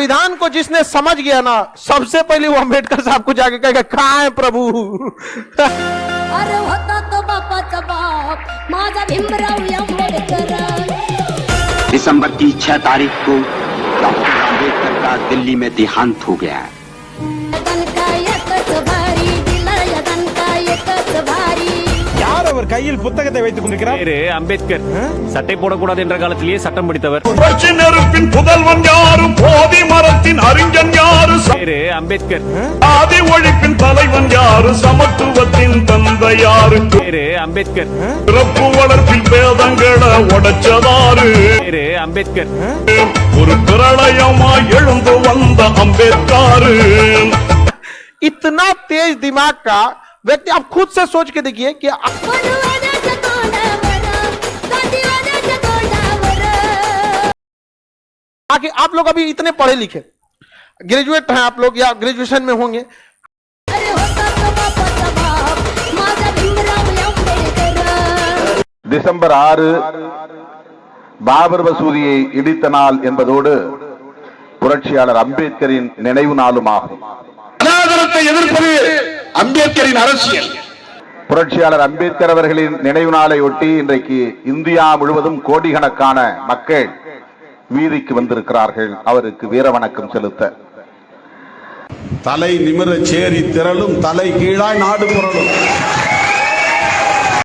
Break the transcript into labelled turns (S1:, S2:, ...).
S1: संविधान को जिसने समझ गया ना, सबसे पहले वो अंबेडकर साहब को जाके कहेगा कहाँ है प्रभु।
S2: अरे होता तो बापाचा बाप माझा भीमराव आंबेडकर।
S3: दिसंबर की 6 तारीख को डॉक्टर आंबेडकर का दिल्ली में देहांत हो गया है।
S4: அவர் கையில் புத்தகத்தை வைத்துக் கொண்டிருக்கிறார்.
S5: அம்பேத்கர் சட்டை போடக்கூடாது என்ற காலத்திலேயே சட்டம் படித்தவர்.
S6: நெருப்பின் புதல்வன் யாரு, போதி மரத்தின் அறிஞன் யாரு,
S5: அம்பேத்கர்
S6: ஆதி ஒழிப்பின் தலைவன் யாரு, சமத்துவத்தின் தந்தை யாரு,
S5: அம்பேத்கர்
S6: பிறப்பு வளர்ப்பில் பேதங்களை உடைச்சதாரு,
S5: அம்பேத்கர்
S6: ஒரு பிரளயமாய் எழுந்து வந்த அம்பேத்கர்।
S1: इतना तेज दिमाग का व्यक्ति आप खुद से सोच के देखिए कि आगे आप लोग अभी इतने पढ़े लिखे ग्रेजुएट हैं आप लोग या ग्रेजुएशन में होंगे।
S7: டிசம்பர் 6 பாபர் மசூதியை இடித்த நாள் என்பதோடு புரட்சியாளர் அம்பேத்கரின் நினைவு நாளும் ஆகும்.
S6: அநாகரத்தை எதிர்ப்பது அம்பேத்கரின் அரசியல்.
S7: புரட்சியாளர் அம்பேத்கர் அவர்களின் நினைவு நாளை ஒட்டி இன்றைக்கு இந்தியா முழுவதும் கோடிக்கணக்கான மக்கள் வீதிக்கு வந்திருக்கிறார்கள் அவருக்கு வீர வணக்கம் செலுத்த.
S8: தலை நிமிர சேரி திரளும், தலை கீழாய் நாடு புரளும்.